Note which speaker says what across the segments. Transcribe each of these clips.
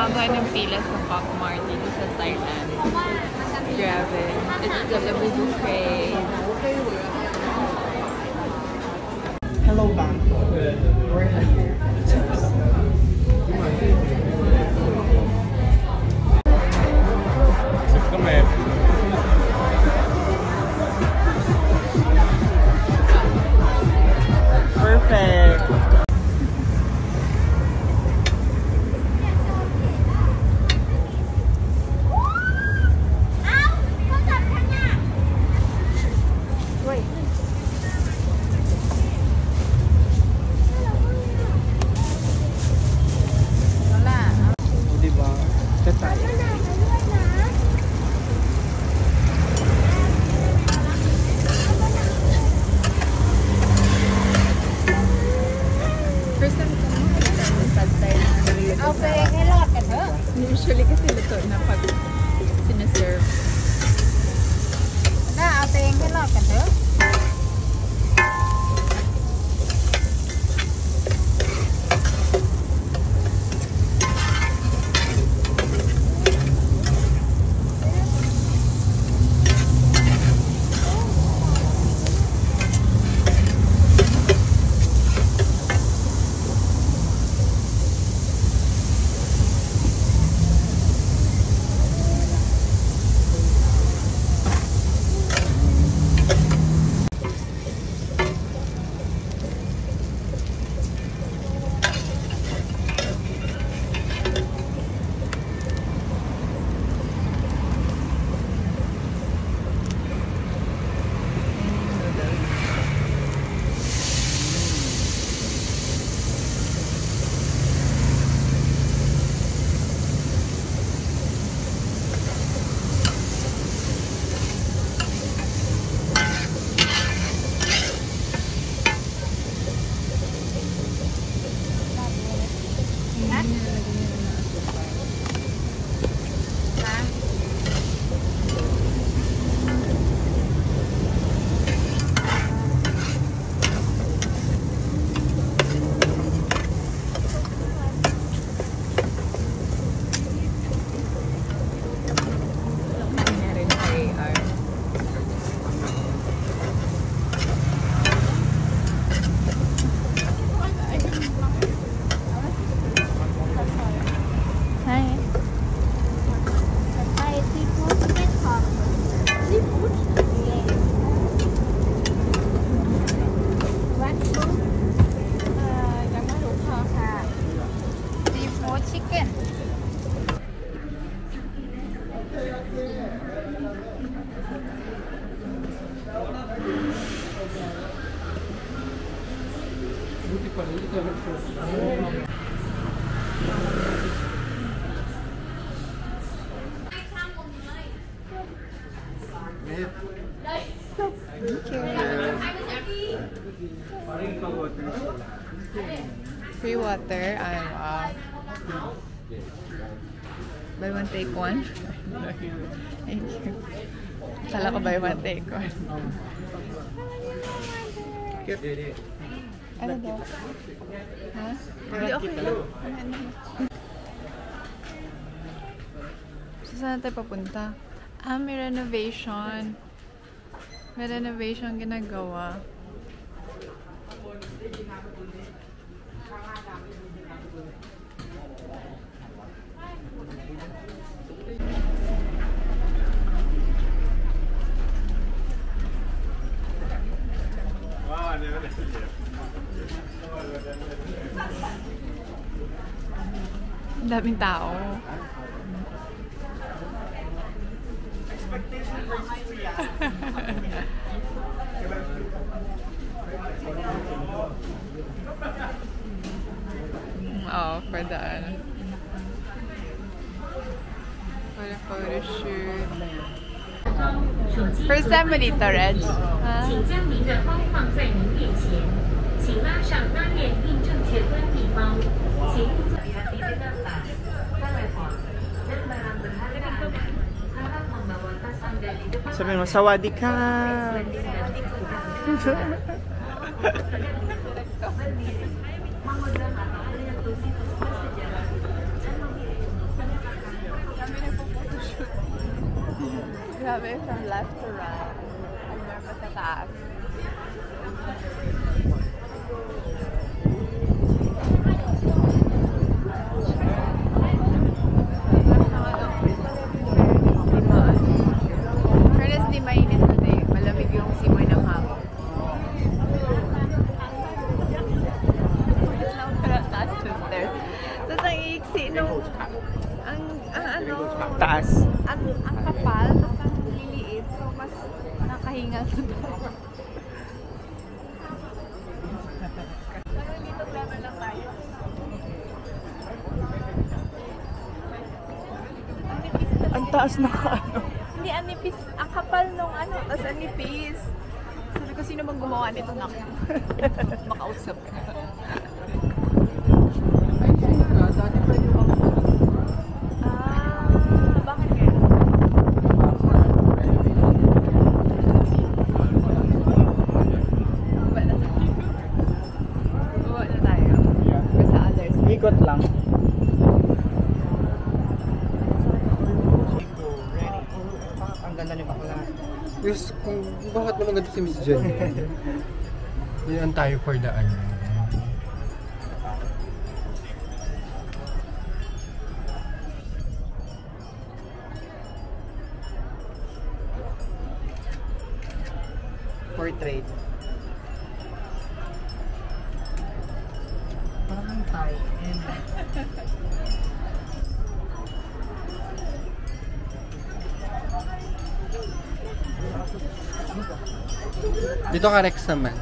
Speaker 1: haba ng pila sa Pop Mart dito sa Thailand. Grabe. It's the Labubu Craze.
Speaker 2: Hello, Bangkok. We're here. Perfect.
Speaker 1: Usually kasi luto na pag sinaserve.
Speaker 3: Na, ate yung hello ka to?
Speaker 1: Free water. Buy one take one. Thank you. Kala ko buy one take one. Ano daw? Ha? Hindi, okay lang. So, saan tayo papunta? May renovation. May renovation ginagawa. Ang daming tao. Oh, for the for the photo shoot. First time mo dito, Reg? Huh? 请将您的包放在您面前，请拉上拉链并正确关闭包，请勿在
Speaker 2: Sabi mo, sawadee ka!
Speaker 3: Grabe, from left to right. Hanggang pa sa taas. Fairness, di mainit today. Malamig yung simoy ng hangin. Tapos ang iiksi nung ano,
Speaker 2: Taas.
Speaker 3: ang kapal, tapos ang liliit, so mas nakahinga sa tayo. Pero dito drama lang tayo. Ang nipis na.
Speaker 2: Ang taas na ano.
Speaker 3: Hindi, ang nipis. Ang kapal nung ano, tapos ang nipis. Sabi ko, sino bang gumawa nito na makausap ka? Bakit kaya? Buwa na tayo. Sa others.
Speaker 2: Ikot lang. Ang ganda ni bakla.
Speaker 4: Yes, kung bakit mo naganda si Miss Jen? Yan tayo for the ano.
Speaker 2: Portrait. Parang tayo.
Speaker 4: Dito ka Rex naman.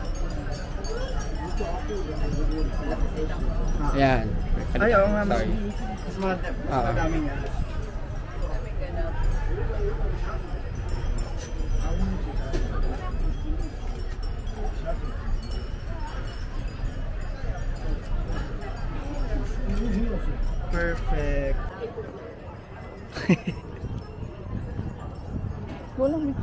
Speaker 4: Ayan.
Speaker 2: Ay, oo nga.
Speaker 4: Sorry.
Speaker 2: Mas madami nga. Perfect. Walang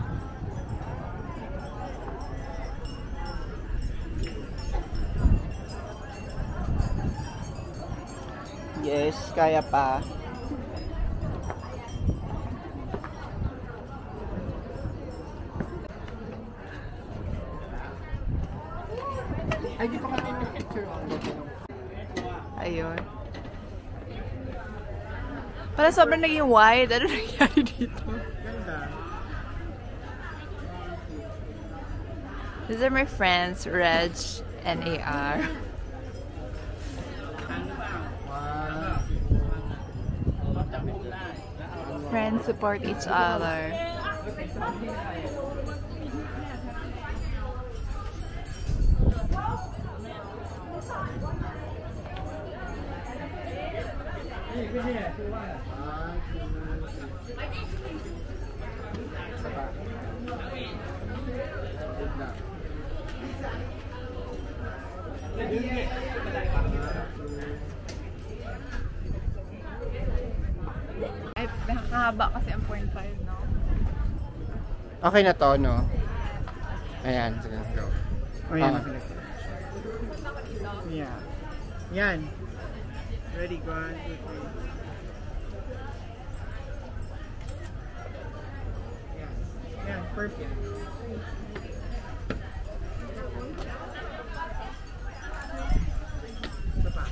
Speaker 2: Yes, kaya pa.
Speaker 4: Ay, dito ka tayo picture.
Speaker 3: Ayun. Para sobrang naging wide. Ano nangyari dito?
Speaker 2: Ganda.
Speaker 3: These are my friends, Reg and AR. Friends support each other. Ay, nakakahaba kasi ang 0.5, no?
Speaker 4: Okay na to, no? Ayan, sige, go.
Speaker 2: Oh, yan.
Speaker 4: Ah.
Speaker 2: Yeah. Yan. Ready, go on. 2, 3. Yan. Yan, perfect. Ito pa.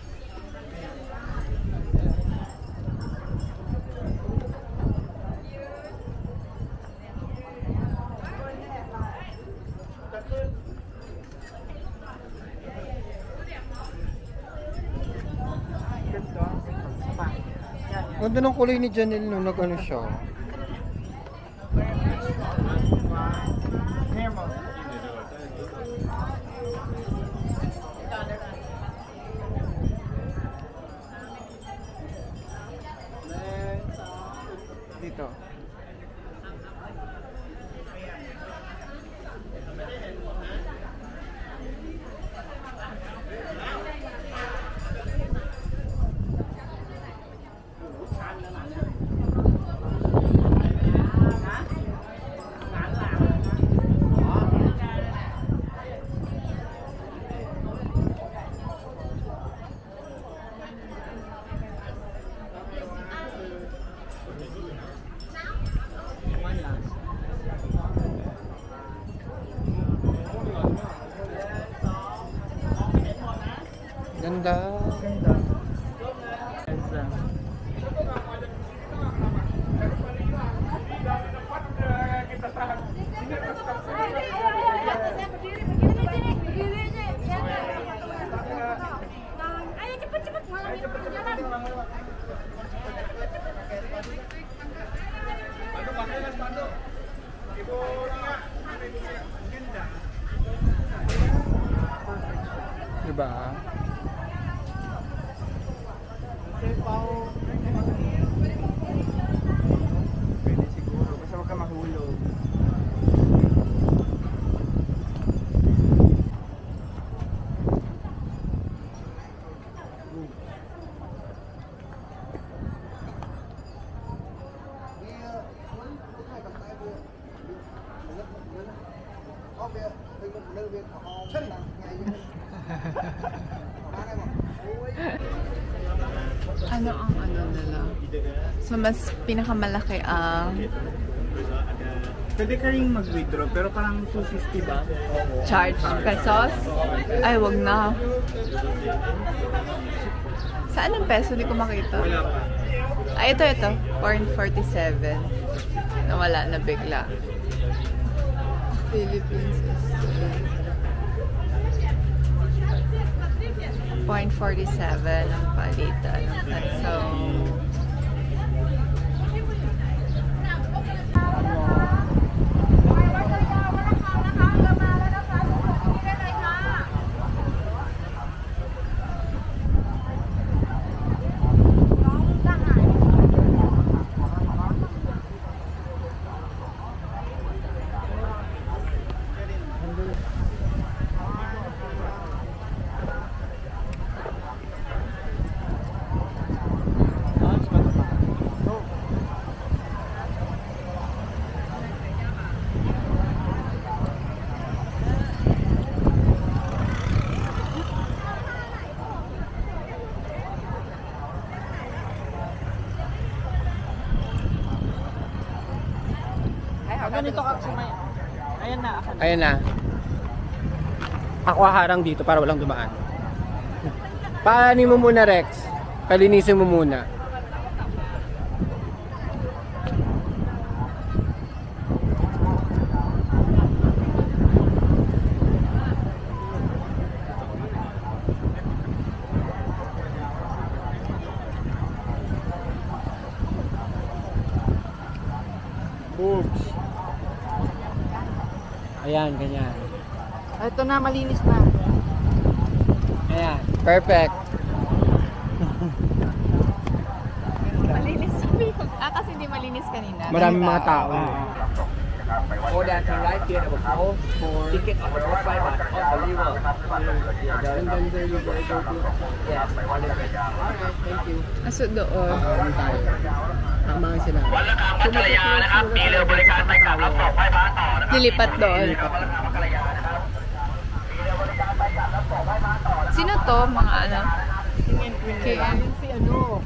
Speaker 4: Ganda ng kulay ni Janelle nung nag-ano siya.
Speaker 2: Dito.
Speaker 4: Ganda.
Speaker 2: Ganda. Ganda.
Speaker 4: Diba?
Speaker 2: Pwede siguro. Basta huwag ka mahulog.
Speaker 3: Ano ang ano nila? So, mas pinakamalaki ang
Speaker 2: Pwede ka rin mag-withdraw, pero parang 250 ba?
Speaker 3: charge pesos? Ay, wag na. Saan ang peso? Hindi ko makita.
Speaker 2: Wala pa.
Speaker 3: Ay, ito. 0.47. Nawala na bigla. Philippines is 0.47 ang palitan ng peso.
Speaker 2: Ganito ka sumaya. Ayan na.
Speaker 4: Ayan na. Ako haharang dito para walang dumaan. Paanin mo muna, Rex. Palinisin mo muna. Oops. Ayan, ganyan.
Speaker 2: Ito na, malinis na.
Speaker 4: Ayan, perfect.
Speaker 3: Malinis kami. Kasi hindi malinis kanina.
Speaker 4: Maraming mga tao.
Speaker 5: Or that to right here of all for ticket of all 5 unbelievable.
Speaker 4: And then there you go to...
Speaker 5: Yes.
Speaker 4: Alright, thank you.
Speaker 3: Aso doon.
Speaker 4: Ano tayo? Tama sila.
Speaker 3: Lilipat doon. Sino to? Mga ano? KM?
Speaker 4: Si ano?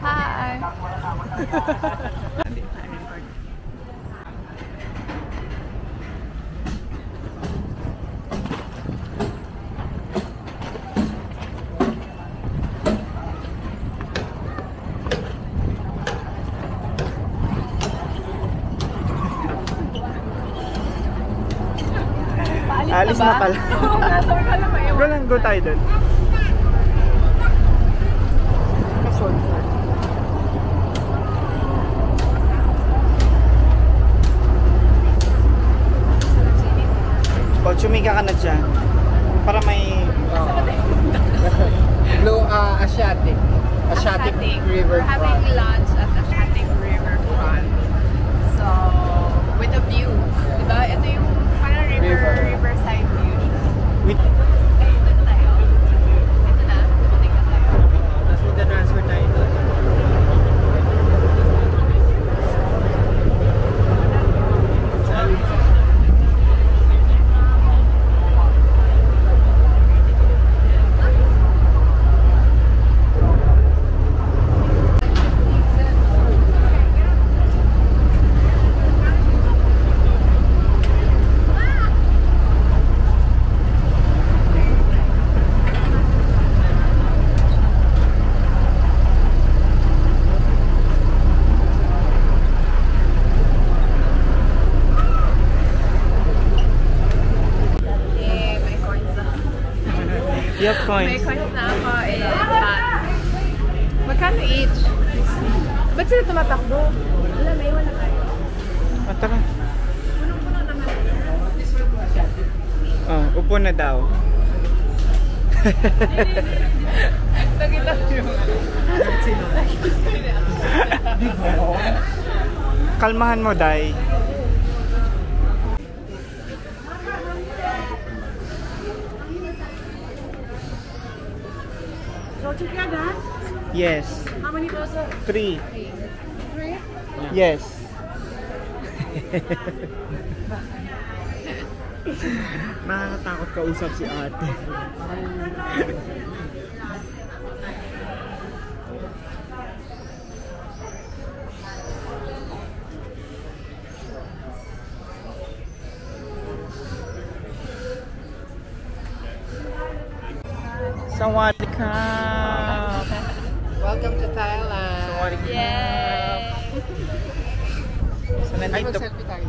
Speaker 3: Hi!
Speaker 2: Alis na pala. Go lang, go tayo dun. O, tsumika ka na dyan. Para may...
Speaker 4: Blue, Asiatic. Asiatic
Speaker 3: We're
Speaker 4: Riverfront.
Speaker 3: having lunch at Asiatic Riverfront. So, with a view. Diba? Ito yung parang riverside view.
Speaker 2: With...
Speaker 3: Ay, ito na tayo. Ito na. Dumating na tayo.
Speaker 2: Tapos magka-transfer tayo doon.
Speaker 3: kakain. Magkano each? Ba't sila tumatakbo? Wala, may iwan na tayo.
Speaker 2: Tara.
Speaker 3: Punong-puno naman.
Speaker 2: Oh, upo na daw.
Speaker 3: Nakita nyo.
Speaker 2: Kalmahan mo, Day.
Speaker 6: So together,
Speaker 2: Yes.
Speaker 6: how many person?
Speaker 2: 3.
Speaker 6: 3?
Speaker 2: Yes. Nakakatakot kausap si ate. Sawadee ka.
Speaker 4: Welcome to Thailand.
Speaker 2: Sawadee ka.
Speaker 3: Yay!
Speaker 2: So nandito,
Speaker 4: Mag-selfie tayo.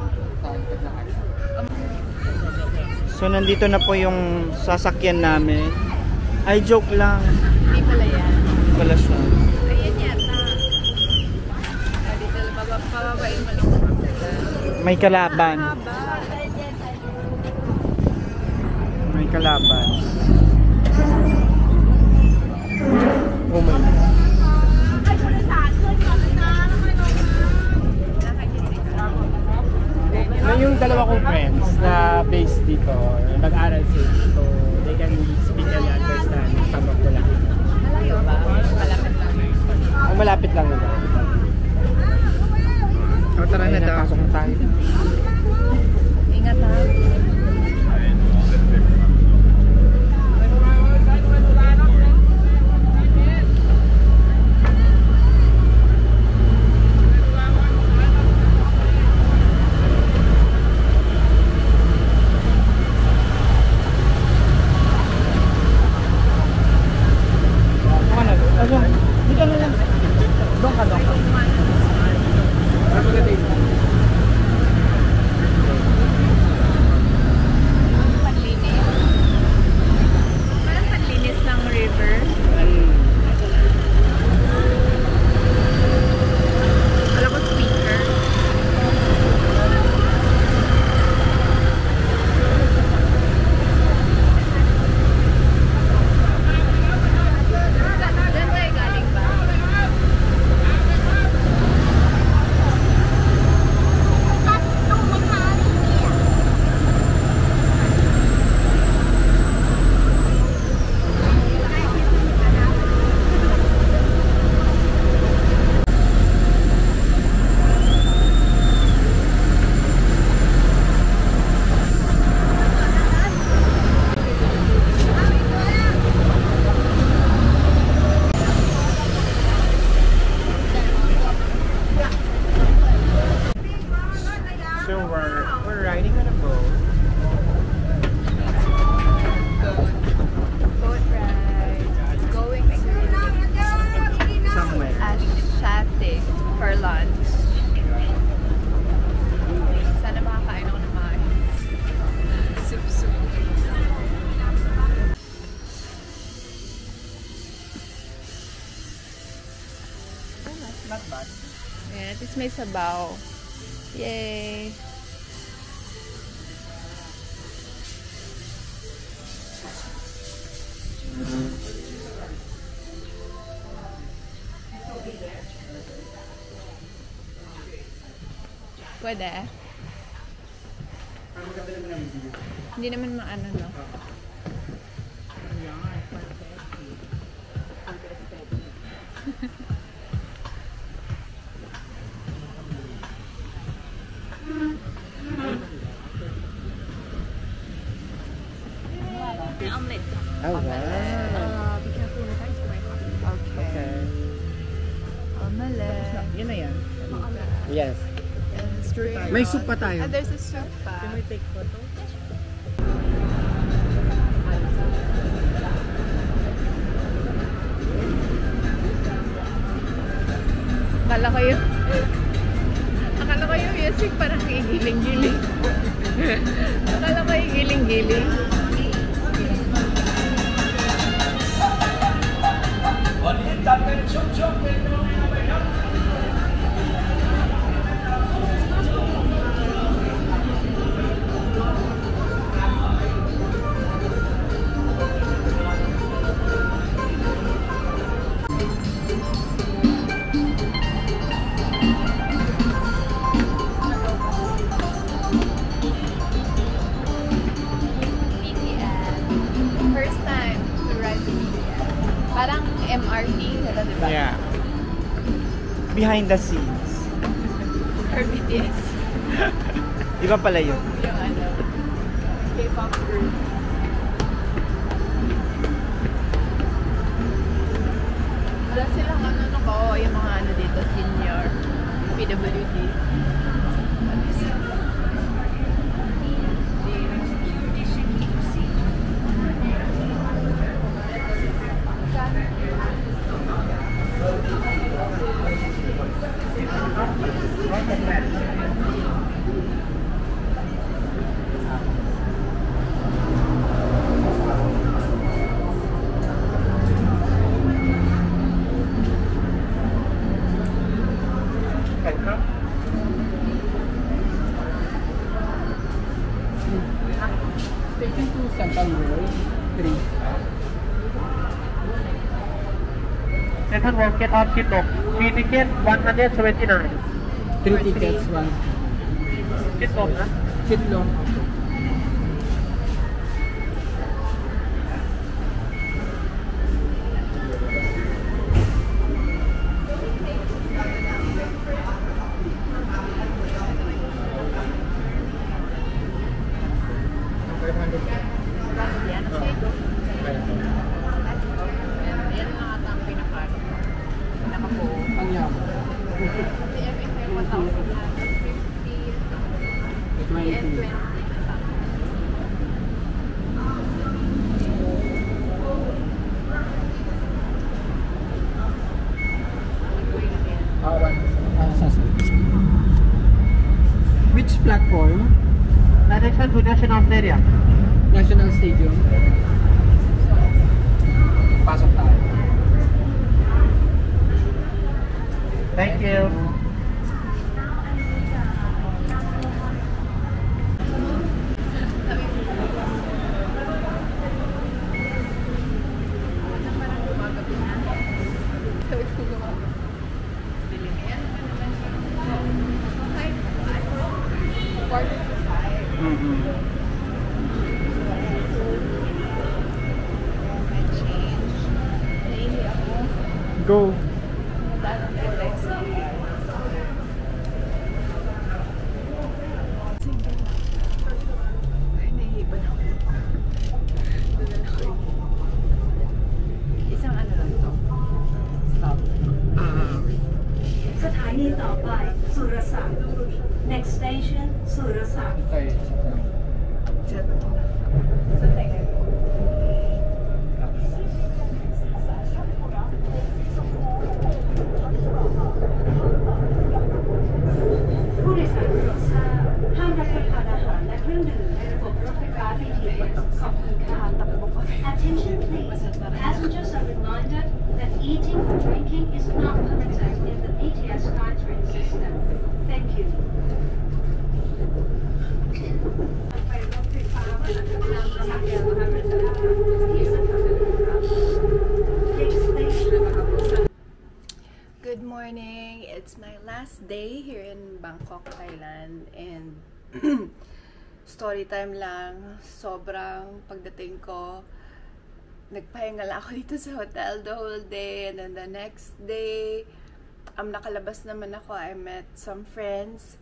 Speaker 2: so nandito na po yung sasakyan namin. Ay, joke lang.
Speaker 3: Hindi pala yan.
Speaker 2: Hindi pala siya.
Speaker 3: Ayan yata. Dito, pababain mo lang.
Speaker 2: May kalaban.
Speaker 3: Haba.
Speaker 2: May kalaban.
Speaker 4: Oh my God. May yung dalawa kong friends na based dito, nag-aral sila. So, they can speak and understand some of the language.
Speaker 3: Malayo ba? Malapit lang.
Speaker 4: Ang malapit lang nila.
Speaker 2: O, tara na daw.
Speaker 4: Pasok na tayo.
Speaker 3: Ingat ha. Parang panlinis ng river. Wala ko speaker. Diyan tayo galing ba?
Speaker 2: So we're riding on a boat.
Speaker 3: Boat ride. Going to
Speaker 2: Somewhere.
Speaker 3: Ashate for lunch. Sana makakain ako ng mga soup.
Speaker 2: Not bad.
Speaker 3: Ayan, at least may sabaw. Yay! Pwede. Hindi naman maano, no? Omelet.
Speaker 4: Oh, wow.
Speaker 6: Be careful the time's going on.
Speaker 3: Okay. Omelet.
Speaker 2: Yun na yan.
Speaker 4: Yes.
Speaker 3: And string.
Speaker 4: May soup pa tayo.
Speaker 3: Ah, there's a soup pa.
Speaker 2: Can we take photo?
Speaker 3: Akala ko yung music parang gigiling-giling. Akala ko yung giling-giling. First time to ride the BTS. Parang MRT nila, diba?
Speaker 2: Yeah. Behind the scenes.
Speaker 3: Or BTS.
Speaker 2: Iba pala yun.
Speaker 3: Yung ano, K-pop group. Wala silang ano ko, yung mga ano dito, senior, PWD. Ano is it?
Speaker 4: Station to Central World 3.
Speaker 5: Second one, get on Shitlong. Free ticket 179.
Speaker 4: 3 tickets, 1.
Speaker 5: Shitlong, ha?
Speaker 4: Chitlong.
Speaker 3: Yan ang sa'yo. Yan ang ata ang pinaka-po.
Speaker 4: Ang yam.
Speaker 3: Everything 1,000 na. 50 and 20.
Speaker 4: Which platform?
Speaker 5: Direction to National Stadium.
Speaker 4: National Stadium. Pasok tayo.
Speaker 5: Thank you.
Speaker 4: Go.
Speaker 3: Isang ano lang to.
Speaker 4: Stop.
Speaker 7: สถานีต่อไปสุรศักดิ์ Next station สุรศักดิ์
Speaker 4: Okay.
Speaker 3: Sa tingin ko.
Speaker 7: ผู้โดยสารโปรดทราบห้ามรับประทานอาหารและเครื่องดื่มในระบบรถไฟฟ้า BTS ขอบคุณค่ะ Attention please. Passengers are reminded that eating or drinking is not permitted in the BTS SkyTrain system. Thank you. ไปรถไฟฟ้าเพื่อนำจากแยกมหาวิทยาลัยที่สถานีครับ Next station.
Speaker 3: Good morning. It's my last day here in Bangkok, Thailand, and story time lang. Sobrang pagdating ko, nagpahinga lang ako dito sa hotel the whole day, and then the next day, nakalabas naman ako. I met some friends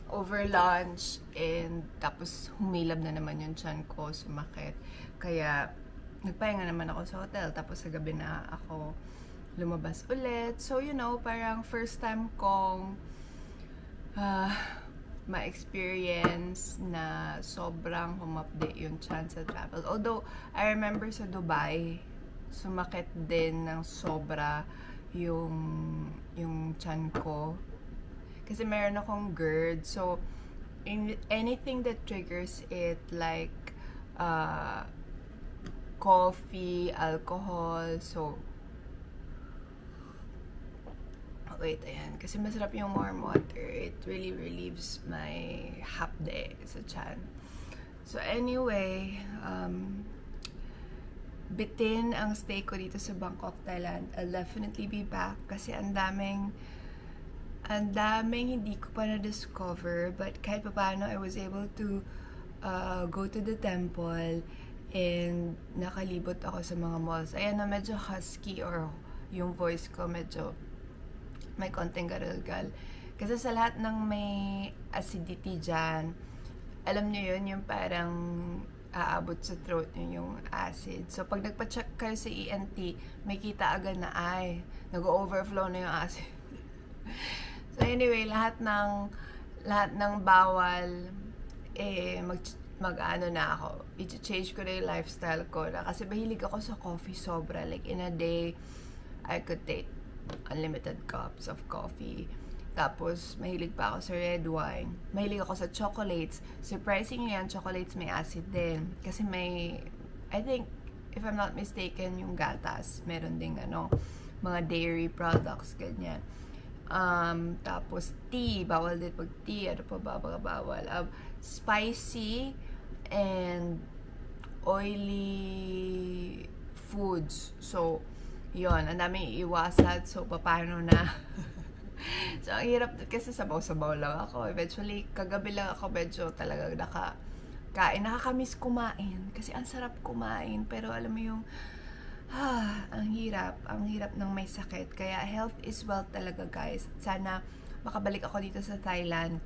Speaker 3: over lunch, and tapos humilab na naman yung tiyan ko, sumakit. Kaya nagpahinga naman ako sa hotel, tapos sa gabi na ako lumabas ulit. So, you know, parang first time kong ma-experience na sobrang humapde yung chance sa travel. Although, I remember sa Dubai, sumakit din ng sobra yung tiyan ko. Kasi meron akong GERD. So, anything that triggers it, like coffee, alcohol, so Wait, ayan. Kasi masarap yung warm water. It really relieves my hapde sa tiyan. So anyway, bitin ang stay ko dito sa Bangkok, Thailand. I'll definitely be back kasi ang daming hindi ko pa na-discover, but kahit pa paano I was able to go to the temple and nakalibot ako sa mga malls. Ayan na medyo husky or yung voice ko medyo may konting garalgal. Kasi sa lahat ng may acidity dyan, alam nyo yun, yung parang aabot sa throat nyo yung acid. So, pag nagpa-check kayo sa ENT, may kita agad na, ay, nag-overflow na yung acid. So, anyway, lahat ng bawal, mag-ano na ako. I-change ko na yung lifestyle ko na. Kasi mahilig ako sa coffee sobra. Like, in a day, I could take unlimited cups of coffee. Tapos, mahilig pa ako sa red wine. Mahilig ako sa chocolates. Surprisingly, ang chocolates may acid din. Kasi may, I think, if I'm not mistaken, yung gatas, meron ding mga dairy products, ganyan. Tapos, tea. Bawal din pag tea. Ano pa ba? Bawal. Spicy and oily foods. So, yon, ang daming iiwasan. So, paano na? So, ang hirap kasi sabaw-sabaw lang ako. Eventually, kagabi lang ako medyo talaga nakakamiss kumain. Kasi ang sarap kumain. Pero alam mo yung, ang hirap ng may sakit. Kaya health is wealth talaga, guys. Sana makabalik ako dito sa Thailand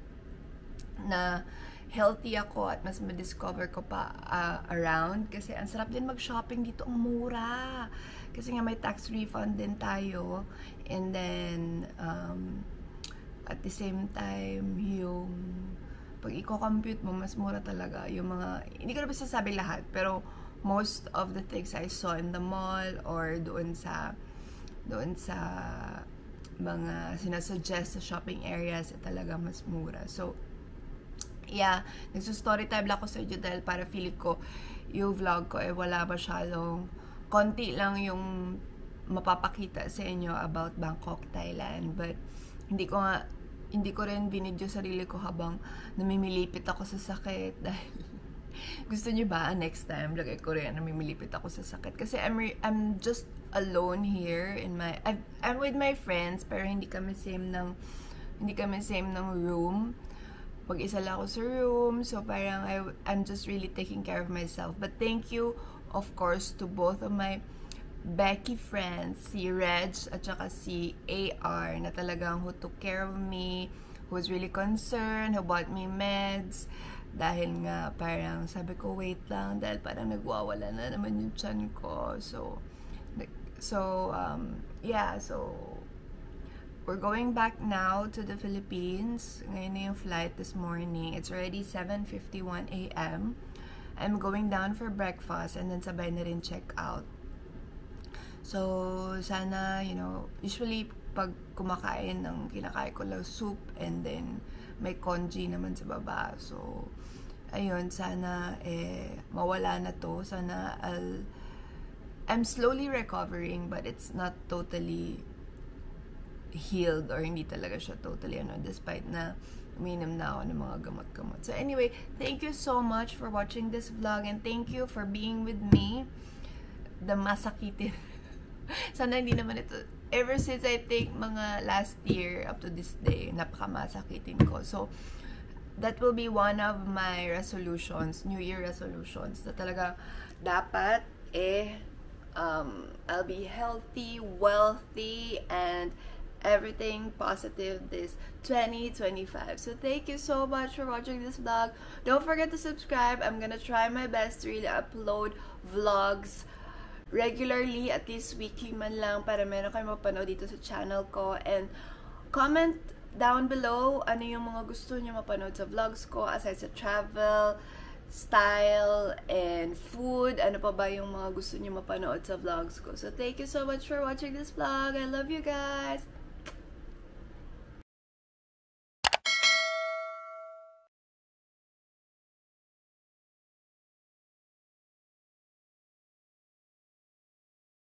Speaker 3: na healthy ako at mas ma-discover ko pa around. Kasi ang sarap din mag-shopping dito. Ang mura. Kasi nga may tax refund din tayo. And then, at the same time, yung pag i-compute mo, mas mura talaga. Yung mga, hindi ko na sasabi lahat, pero most of the things I saw in the mall or doon sa mga sinasuggest sa shopping areas, talaga mas mura. So, yeah, nagsustory time lang ako sa inyo dahil para feeling ko yung vlog ko wala masyadong, konti lang yung mapapakita sa inyo about Bangkok, Thailand. But hindi ko rin binidyo sarili ko habang namimilipit ako sa sakit dahil gusto niyo ba next time lagay ko rin namimilipit ako sa sakit kasi I'm just alone here in I'm with my friends pero hindi kami same ng room. Mag-isa lang ako sa room, so parang I'm just really taking care of myself. But thank you, of course, to both of my Becky friends, si Reg at saka si AR, na talagang who took care of me, who was really concerned, who bought me meds. Dahil nga parang sabi ko, wait lang, dahil parang nagwawala na naman yung tiyan ko. So we're going back now to the Philippines. Ngayon na yung flight this morning. It's already 7:51 a.m. I'm going down for breakfast and then sabay na rin check out. So, sana, usually pag kinakain ko lang soup and then may congee naman sa baba. So, ayun, sana mawala na to. Sana I'm slowly recovering but it's not totally healed or hindi talaga siya totally despite na uminom na ako ng mga gamot-gamot. So anyway, thank you so much for watching this vlog and thank you for being with me. The masakitin. Sana hindi naman ito, ever since I think mga last year up to this day, napakamasakitin ko. So that will be one of my resolutions, New Year resolutions, na talaga dapat I'll be healthy, wealthy, and everything positive this 2025. So thank you so much for watching this vlog. Don't forget to subscribe. I'm gonna try my best to really upload vlogs regularly, at least weekly man lang, para meron kayo mapanood dito sa channel ko. And comment down below ano yung mga gusto niyo mapanood sa vlogs ko aside sa travel, style, and food. Ano pa ba yung mga gusto niyo mapanood sa vlogs ko. So thank you so much for watching this vlog. I love you guys.